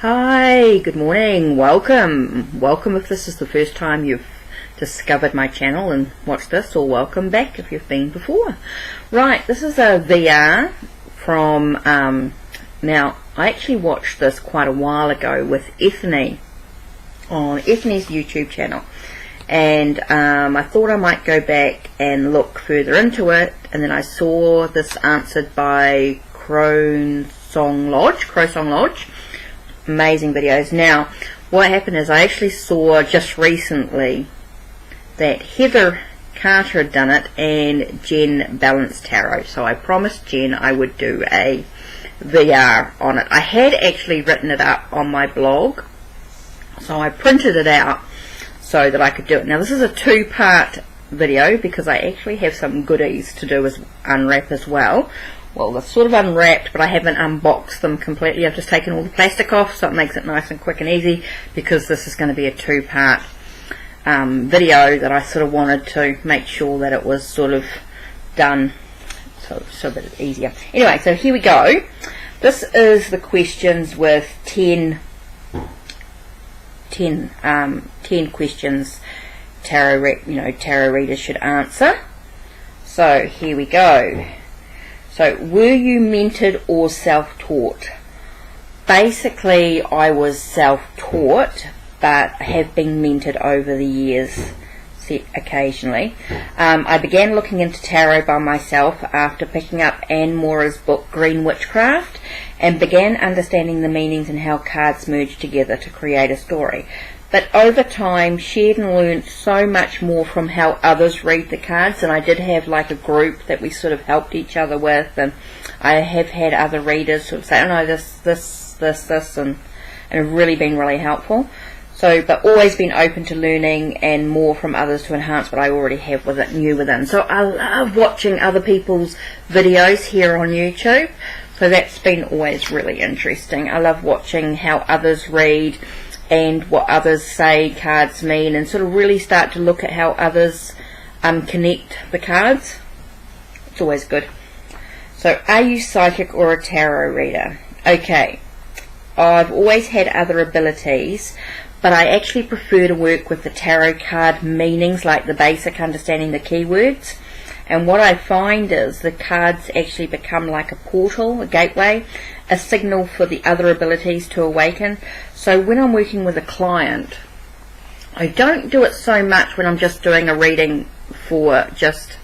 Hi, good morning, welcome if this is the first time you've discovered my channel and watched this, or welcome back if you've been before. Right, this is a VR from, now I actually watched this quite a while ago with Ethony on Ethony's YouTube channel, and I thought I might go back and look further into it, and then I saw this answered by Crowsonglodge. Amazing videos. Now what happened is I actually saw just recently that Heather Carter had done it and Jen Balanced Tarot, so I promised Jen I would do a VR on it. I had actually written it up on my blog, so I printed it out so that I could do it. Now this is a two-part video because I actually have some goodies to do as unwrap as well. Well, they're sort of unwrapped, but I haven't unboxed them completely. I've just taken all the plastic off, so it makes it nice and quick and easy, because this is going to be a two-part video that I sort of wanted to make sure that it was sort of done so that it's easier. Anyway, so here we go. This is the questions with 10 questions tarot readers should answer. So here we go. So, were you mentored or self-taught? Basically, I was self-taught, but have been mentored over the years, occasionally. I began looking into tarot by myself after picking up Anne Mora's book, Green Witchcraft, and began understanding the meanings and how cards merge together to create a story. But over time, shared and learned so much more from how others read the cards, and I did have like a group that we sort of helped each other with, and I have had other readers sort of say, oh no, this, and have really been really helpful. So, but always been open to learning and more from others to enhance what I already have knew within. So I love watching other people's videos here on YouTube, so that's been always really interesting. I love watching how others read and what others say cards mean, and sort of really start to look at how others connect the cards. It's always good. So, are you psychic or a tarot reader? Okay, I've always had other abilities, but I actually prefer to work with the tarot card meanings, like the basic understanding the keywords. And what I find is the cards actually become like a portal, a gateway, a signal for the other abilities to awaken. So when I'm working with a client, I don't do it so much when I'm just doing a reading for just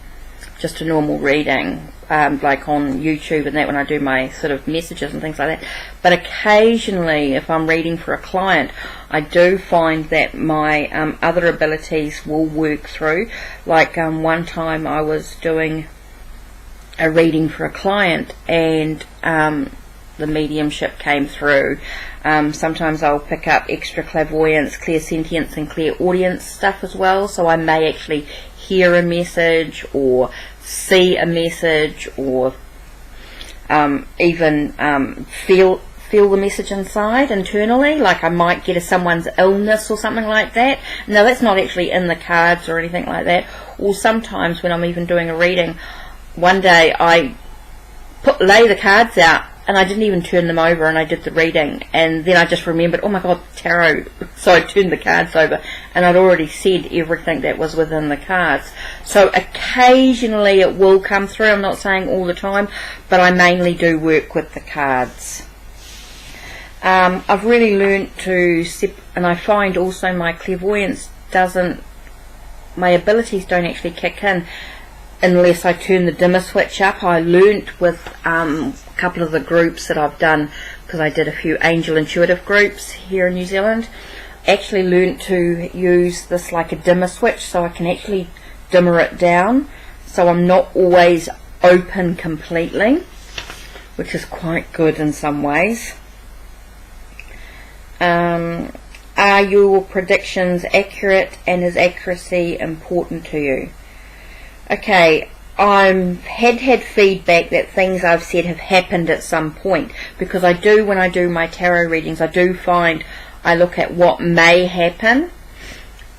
a normal reading, like on YouTube and that, when I do my sort of messages and things like that. But occasionally, if I'm reading for a client, I do find that my other abilities will work through. Like one time I was doing a reading for a client, and the mediumship came through. Sometimes I'll pick up extra clairvoyance, clairsentience and clairaudience stuff as well, so I may actually hear a message or see a message, or even feel the message inside internally, like I might get someone's illness or something like that. Now that's not actually in the cards or anything like that. Or sometimes when I'm even doing a reading, one day I lay the cards out and I didn't even turn them over, and I did the reading, and then I just remembered, oh my god, tarot, so I turned the cards over and I'd already said everything that was within the cards. So occasionally it will come through, I'm not saying all the time, but I mainly do work with the cards. I've really learnt to and I find also my clairvoyance my abilities don't actually kick in unless I turn the dimmer switch up. I learnt with a couple of the groups that I've done, because I did a few angel intuitive groups here in New Zealand, actually learnt to use this like a dimmer switch, so I can actually dimmer it down, so I'm not always open completely, which is quite good in some ways. Are your predictions accurate, and is accuracy important to you? Okay, I've had feedback that things I've said have happened at some point, because I do, when I do my tarot readings, I do find I look at what may happen,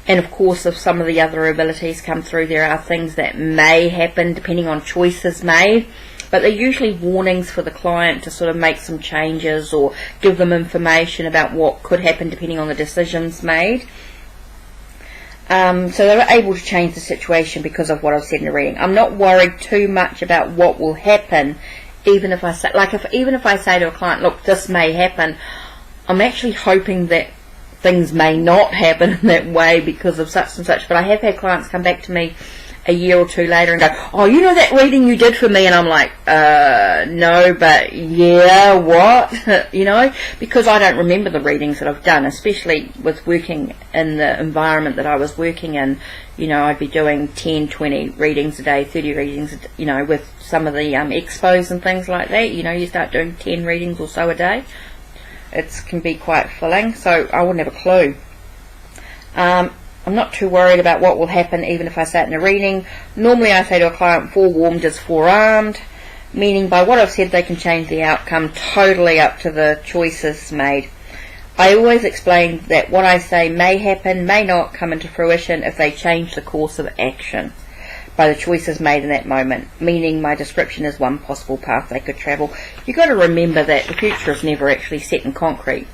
and of course if some of the other abilities come through, there are things that may happen depending on choices made. but they're usually warnings for the client to sort of make some changes or give them information about what could happen depending on the decisions made. So they're able to change the situation because of what I've said in the reading. I'm not worried too much about what will happen, even if I say, even if I say to a client, look, this may happen, I'm actually hoping that things may not happen in that way because of such and such. But I have had clients come back to me a year or two later and go, oh, you know that reading you did for me? And I'm like, no, but yeah, what? You know, because I don't remember the readings that I've done, especially with working in the environment that I was working in. You know, I'd be doing 10, 20 readings a day, 30 readings, you know, with some of the expos and things like that. You know, you start doing 10 readings or so a day. It can be quite filling, so I wouldn't have a clue. I'm not too worried about what will happen even if I say it in a reading. Normally I say to a client, forewarned is forearmed, meaning by what I've said they can change the outcome, totally up to the choices made. I always explain that what I say may happen, may not come into fruition if they change the course of action by the choices made in that moment, meaning my description is one possible path they could travel. You've got to remember that the future is never actually set in concrete,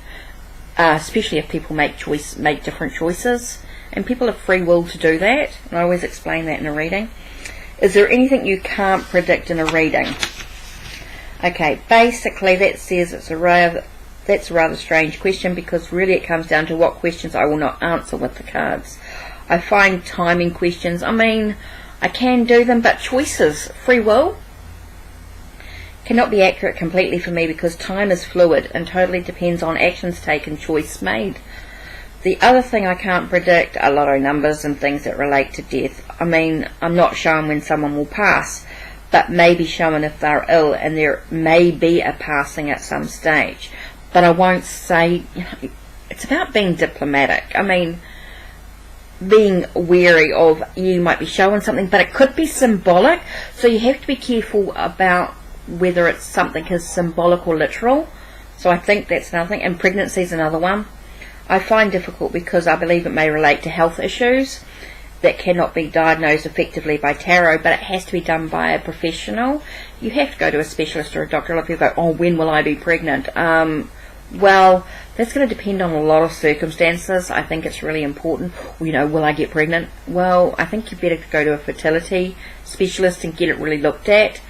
especially if people make different choices, and people have free will to do that, and I always explain that in a reading. Is there anything you can't predict in a reading? Okay, basically that says that's a rather strange question, because really it comes down to what questions I will not answer with the cards. I find timing questions, I mean, I can do them, but choices, free will, cannot be accurate completely for me because time is fluid and totally depends on actions taken, choice made. The other thing I can't predict are lotto numbers and things that relate to death. I mean, I'm not showing when someone will pass, but maybe showing if they're ill, and there may be a passing at some stage. But I won't say, you know, it's about being diplomatic. I mean, being wary of, you might be showing something, but it could be symbolic, so you have to be careful about whether it's something is symbolic or literal. So I think that's another thing. And pregnancy is another one I find difficult because I believe it may relate to health issues that cannot be diagnosed effectively by tarot, but it has to be done by a professional. You have to go to a specialist or a doctor. A lot of people go, oh, when will I be pregnant? Well, that's going to depend on a lot of circumstances. I think it's really important. You know, will I get pregnant? Well, I think you better go to a fertility specialist and get it really looked at.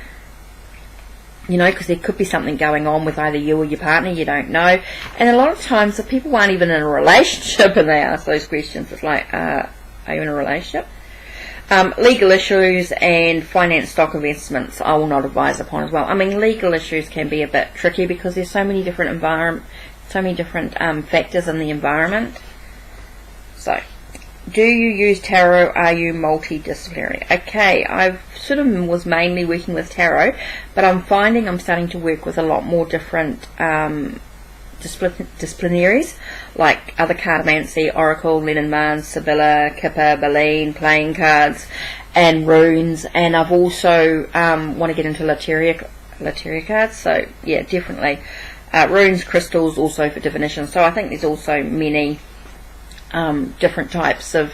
You know, because there could be something going on with either you or your partner, you don't know. And a lot of times the people aren't even in a relationship and they ask those questions. It's like, are you in a relationship? Legal issues and finance stock investments I will not advise upon as well. I mean, legal issues can be a bit tricky because there's so many different factors in the environment. So, do you use tarot? Are you multidisciplinary? Okay, I've sort of was mainly working with tarot, but I'm finding I'm starting to work with a lot more different disciplinaries, like other cartomancy, oracle, Lenormand, Sibylla, Kipper, Baleen, playing cards, and runes. And I've also want to get into Lateria cards. So yeah, definitely runes, crystals, also for divination. So I think there's also many different types of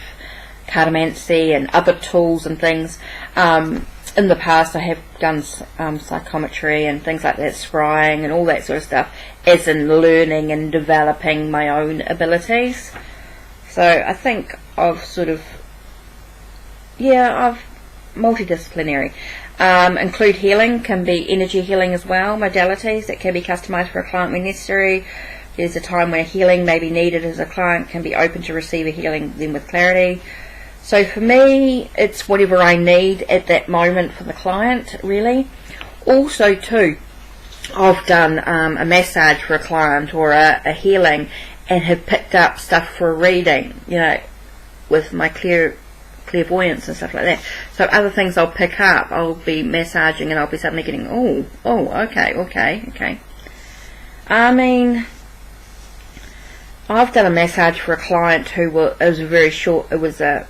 cartomancy and other tools and things. In the past I have done psychometry and things like that, scrying and all that sort of stuff, as in learning and developing my own abilities. So I think I've multidisciplinary. Include healing, can be energy healing as well, modalities that can be customized for a client when necessary. There's a time where healing may be needed as a client can be open to receive a healing then with clarity. So for me, it's whatever I need at that moment for the client, really. Also too, I've done a massage for a client or a healing and have picked up stuff for a reading, you know, with my clairvoyance and stuff like that. So other things I'll pick up, I'll be massaging and I'll be suddenly getting, okay. I mean, I've done a massage for a client who was very short. It was a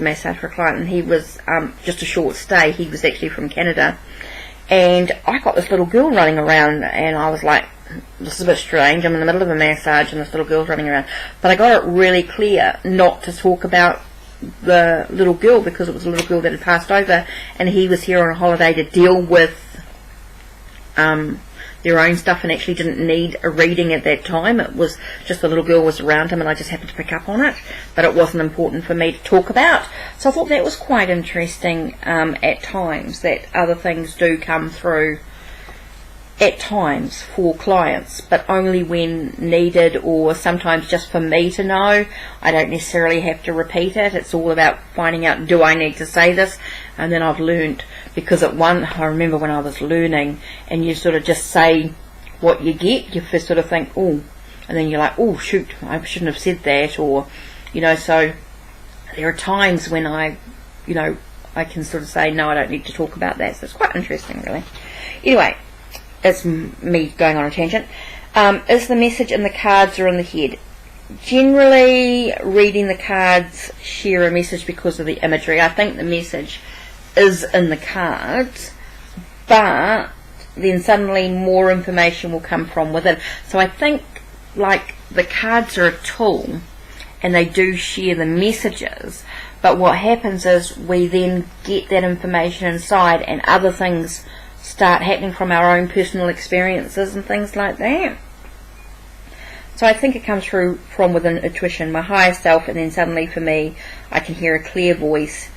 massage for a client, and he was just a short stay. He was actually from Canada, and I got this little girl running around, and I was like, this is a bit strange. I'm in the middle of a massage, and this little girl's running around. But I got it really clear not to talk about the little girl because it was a little girl that had passed over, and he was here on a holiday to deal with their own stuff and actually didn't need a reading at that time. It was just the little girl was around him and I just happened to pick up on it, but it wasn't important for me to talk about. So I thought that was quite interesting at times, that other things do come through at times for clients, but only when needed, or sometimes just for me to know. I don't necessarily have to repeat it. It's all about finding out, do I need to say this? And then I've learnt, because I remember when I was learning, and you sort of just say what you get, you first sort of think, oh, and then you're like, oh shoot, I shouldn't have said that, or, so there are times when I can sort of say, no, I don't need to talk about that. So it's quite interesting, really. Anyway, it's me going on a tangent. Is the message in the cards or in the head? Generally, reading the cards share a message because of the imagery. I think the message is in the cards, but then suddenly more information will come from within. So I think, like, the cards are a tool and they do share the messages, but what happens is we then get that information inside and other things start happening from our own personal experiences and things like that. So I think it comes through from within intuition, my higher self, and then suddenly for me I can hear a clear voice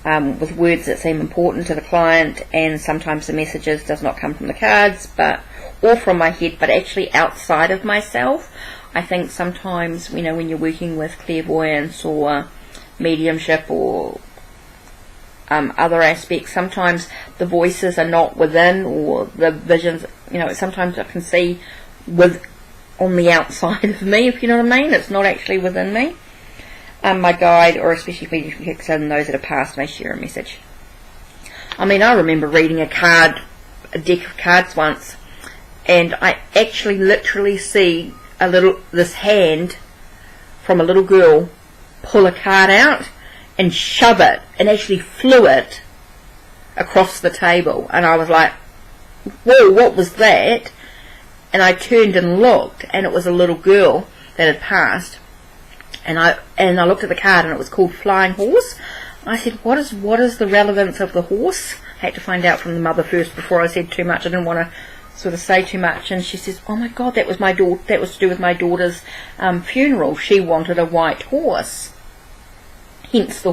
with words that seem important to the client, and sometimes the messages does not come from the cards or from my head, but actually outside of myself. I think sometimes, when you're working with clairvoyance or mediumship or other aspects, sometimes the voices are not within, or the visions, sometimes I can see on the outside of me, if you know what I mean. It's not actually within me. My guide, or especially mediumship, and those that have passed, may share a message. I remember reading a deck of cards once, and I actually literally see this hand from a little girl pull a card out and shove it, and actually flew it across the table, and I was like, whoa, what was that? And I turned and looked, and it was a little girl that had passed, and I looked at the card, and it was called Flying Horse. I said, what is the relevance of the horse? I had to find out from the mother first before I said too much. I didn't want to sort of say too much. And she says, oh my God, that was to do with my daughter's funeral. She wanted a white horse. Hence the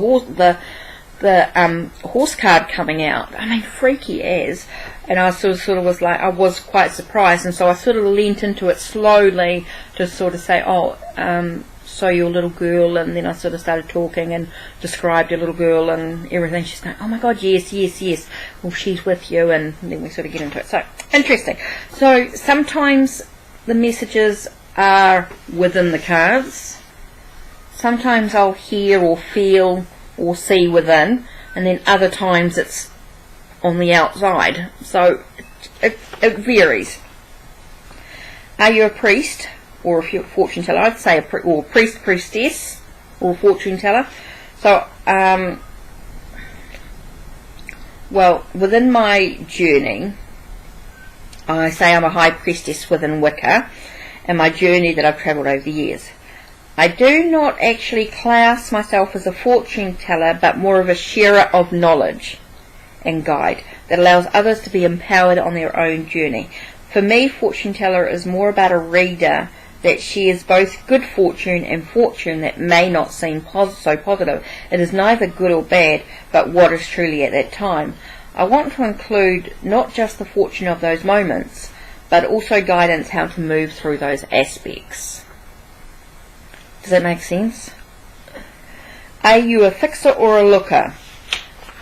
horse card coming out. Freaky as. And I sort of was like, I was quite surprised, and so I sort of leant into it slowly to sort of say, so your little girl, and then I sort of started talking and described your little girl and everything. She's going, oh my God, yes, well, she's with you, and then we sort of get into it. So, interesting. So, sometimes the messages are within the cards. Sometimes I'll hear or feel or see within, and then other times it's on the outside. So it varies. Are you a priest, or if you're a fortune teller? I'd say or priest, priestess, or fortune teller. So, well, within my journey, I say I'm a high priestess within Wicca, and my journey that I've travelled over the years. I do not actually class myself as a fortune teller, but more of a sharer of knowledge and guide that allows others to be empowered on their own journey. For me, fortune teller is more about a reader that shares both good fortune and fortune that may not seem so positive. It is neither good or bad, but what is truly at that time. I want to include not just the fortune of those moments, but also guidance how to move through those aspects. Does that make sense? Are you a fixer or a looker?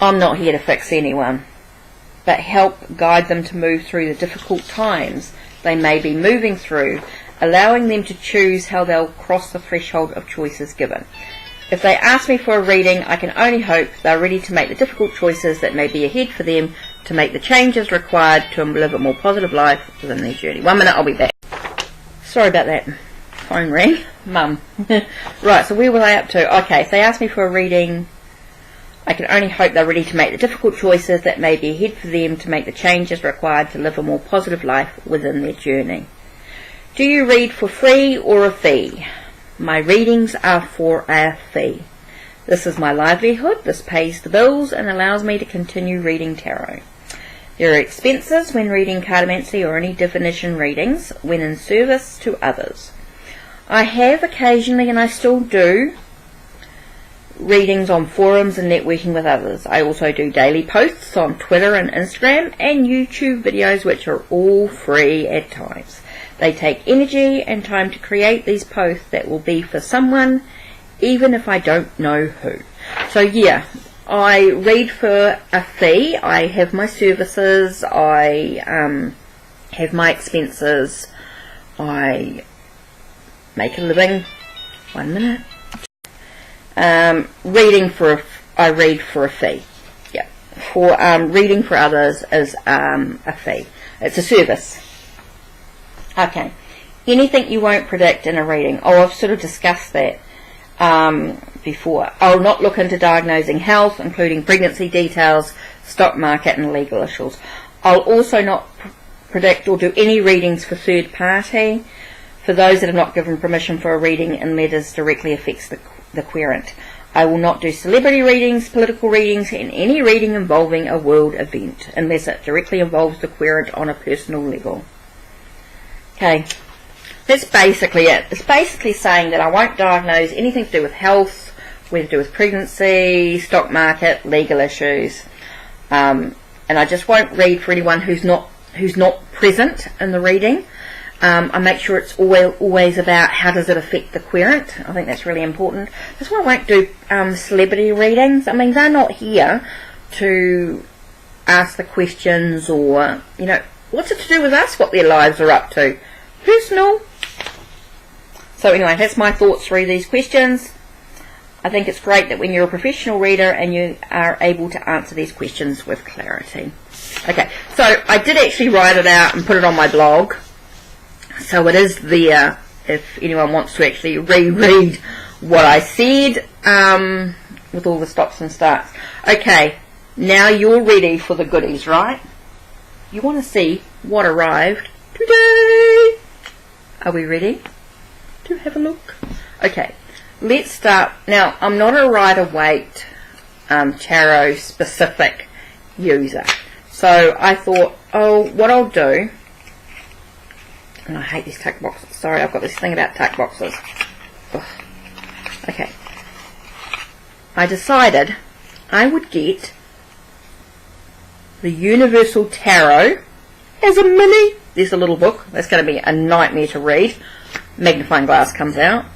I'm not here to fix anyone, but help guide them to move through the difficult times they may be moving through, allowing them to choose how they'll cross the threshold of choices given. If they ask me for a reading, I can only hope they're ready to make the difficult choices that may be ahead for them, to make the changes required to live a more positive life within their journey. 1 minute, I'll be back. Sorry about that. Phone rang. Mum. Right, so where were they up to? Okay, if they ask me for a reading, I can only hope they're ready to make the difficult choices that may be ahead for them, to make the changes required to live a more positive life within their journey. Do you read for free or a fee? My readings are for a fee. This is my livelihood. This pays the bills and allows me to continue reading tarot. There are expenses when reading cartomancy or any divination readings when in service to others. I have occasionally, and I still do, readings on forums and networking with others. I also do daily posts on Twitter and Instagram and YouTube videos, which are all free at times. They take energy and time to create these posts that will be for someone, even if I don't know who. So yeah, I read for a fee. I have my services, I have my expenses, I make a living. 1 minute. I read for a fee. Yeah, for reading for others is a fee. It's a service. Okay. Anything you won't predict in a reading. Oh, I've sort of discussed that before. I'll not look into diagnosing health, including pregnancy details, stock market, and legal issues. I'll also not predict or do any readings for third party. For those that have not given permission for a reading and letters directly affects the querent. I will not do celebrity readings, political readings, and any reading involving a world event, unless it directly involves the querent on a personal level. Okay, that's basically it. It's basically saying that I won't diagnose anything to do with health, whether to do with pregnancy, stock market, legal issues, and I just won't read for anyone who's not present in the reading. I make sure it's always about how does it affect the querent. I think that's really important. That's why I won't do celebrity readings. I mean, they're not here to ask the questions or, you know, what's it to do with us, what their lives are up to? Personal. So anyway, that's my thoughts through these questions. I think it's great that when you're a professional reader and you are able to answer these questions with clarity. Okay, so I did actually write it out and put it on my blog. So it is there if anyone wants to actually reread what I said with all the stops and starts. Okay, now you're ready for the goodies, right? You want to see what arrived today. Are we ready to have a look? Okay, let's start. Now, I'm not a Rider-Waite tarot specific user. So I thought, oh, what I'll do, and I hate these tuck boxes. Sorry, I've got this thing about tuck boxes. Ugh. Okay. I decided I would get the Universal Tarot as a mini. There's a little book. That's going to be a nightmare to read. Magnifying glass comes out.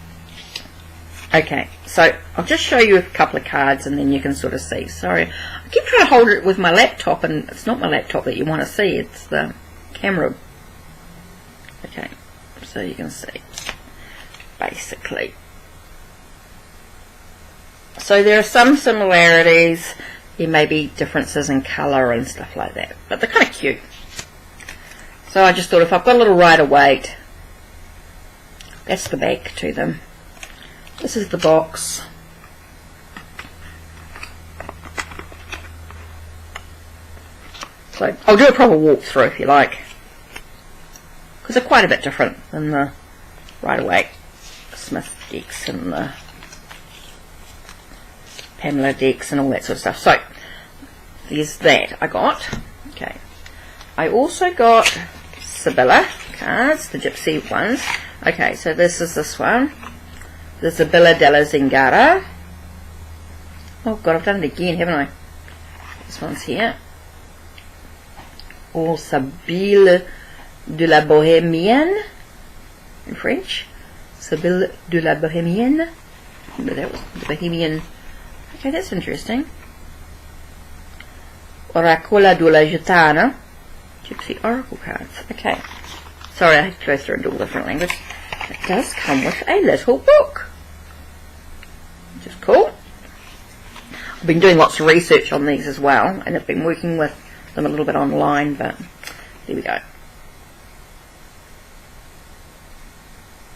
Okay, so I'll just show you a couple of cards and then you can sort of see. Sorry, I keep trying to hold it with my laptop and it's not my laptop that you want to see. It's the camera. Okay, so you can see, basically. So there are some similarities, there may be differences in colour and stuff like that, but they're kind of cute. So I just thought if I've got a little Rider-Waite, that's the back to them. This is the box. So I'll do a proper walkthrough if you like, because they're quite a bit different than the Rider-Waite Smith decks and the Pamela decks and all that sort of stuff. So there's that I got. Okay, I also got Sibylla cards, the gypsy ones. Okay, so this is this one, the Sibylla della Zingara. Oh god, I've done it again, haven't I? This one's here. Or Sibylle de la Bohémienne in French. Sibylle de la Bohémienne. But that was the Bohemian. Okay, that's interesting. Oracola de la Gitana. Gypsy Oracle cards. Okay. Sorry, I have to go through into all different language. It does come with a little book. Which is cool. I've been doing lots of research on these as well, and I've been working with them a little bit online, but there we go.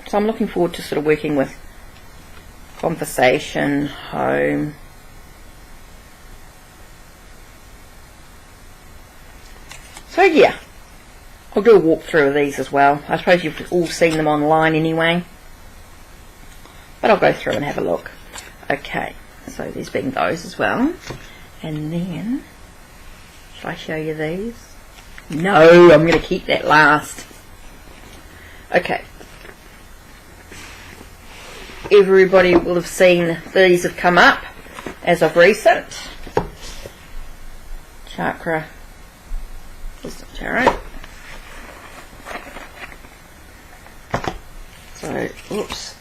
So I'm looking forward to sort of working with conversation, home. So yeah, I'll do a walkthrough of these as well. I suppose you've all seen them online anyway, but I'll go through and have a look. Okay, so there's been those as well. And then, shall I show you these? No, I'm going to keep that last. Okay. Everybody will have seen these have come up as of recent. Chakra. Wisdom Tarot. So, oops.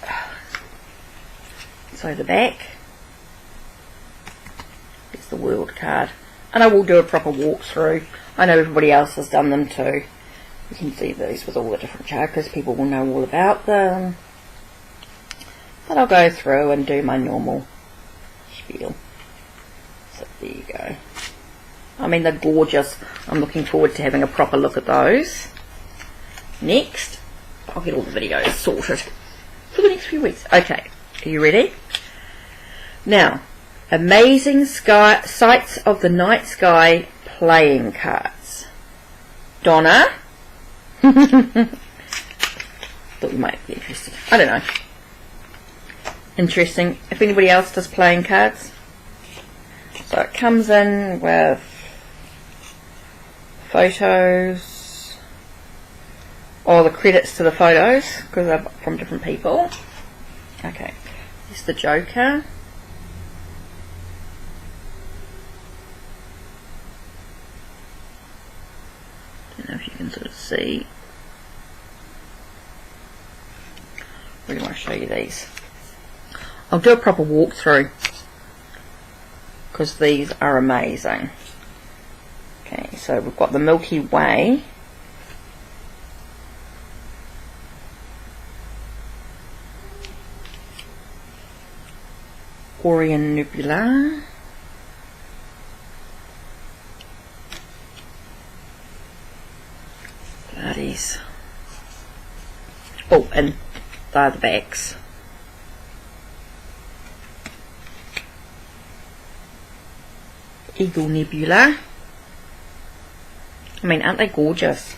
So the back. It's the World card. And I will do a proper walkthrough. I know everybody else has done them too. You can see these with all the different chakras. People will know all about them. But I'll go through and do my normal spiel. So there you go. I mean, they're gorgeous. I'm looking forward to having a proper look at those. Next, I'll get all the videos sorted for the next few weeks. Okay, are you ready? Now, amazing sky sights of the night sky playing cards. Donna. Thought you might be interested. I don't know. Interesting. If anybody else does playing cards. So it comes in with photos, or the credits to the photos, because they're from different people. Okay, here's the Joker. Don't know if you can sort of see. I really want to show you these. I'll do a proper walkthrough because these are amazing. Okay, so we've got the Milky Way. Orion Nebula. Bloodies. Oh, and they're the backs. Eagle Nebula. I mean, aren't they gorgeous?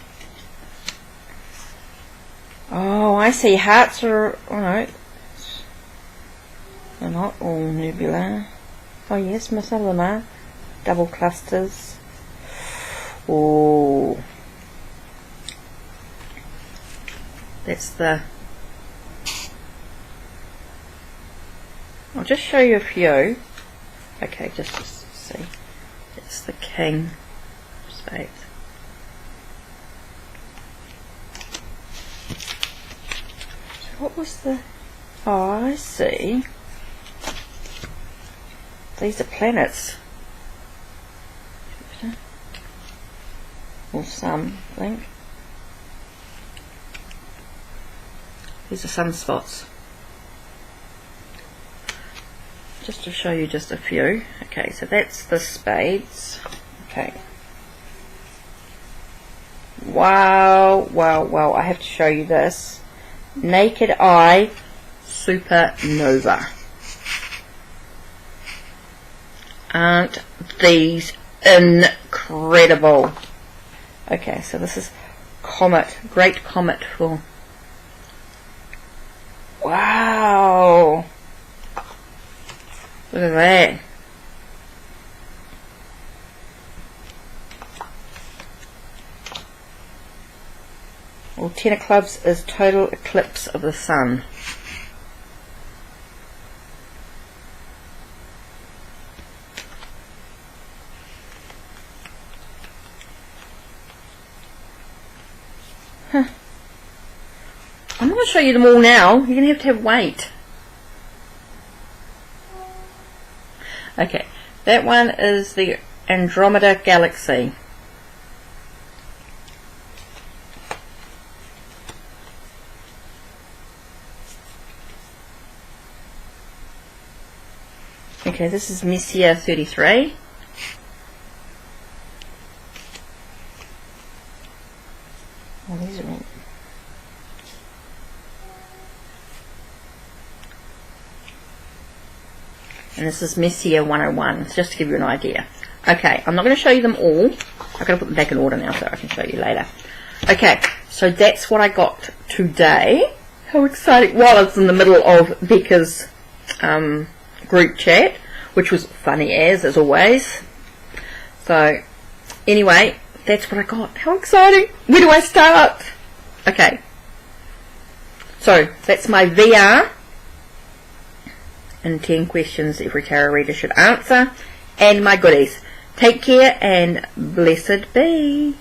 Oh, I see. Hearts are... Oh, no. They're not all nebula. Oh, yes, most of them are. Double clusters. Oh. That's the... I'll just show you a few. Okay, just to see. It's the King of Spades. So what was the... Oh, I see. These are planets. Or some, I think. These are sunspots. Just to show you just a few. Okay, so that's the spades. Okay. Wow, wow, wow. I have to show you this. Naked Eye Supernova. Aren't these incredible? Okay, so this is Comet. Great Comet for... Wow. Look at that. Well, 10 of Clubs is total eclipse of the sun. Huh. I'm not going to show you them all now. You're going to have wait. Okay, that one is the Andromeda Galaxy. Okay, this is Messier 33. Oh, these are all... And this is Messier 101, just to give you an idea. Okay, I'm not going to show you them all. I've got to put them back in order now so I can show you later. Okay, so that's what I got today. How exciting. While it's in the middle of Becca's group chat, which was funny as always. So, anyway, That's what I got. How exciting. Where do I start? Okay. So, that's my VR. And 10 questions every tarot reader should answer. And my goodies. Take care and blessed be.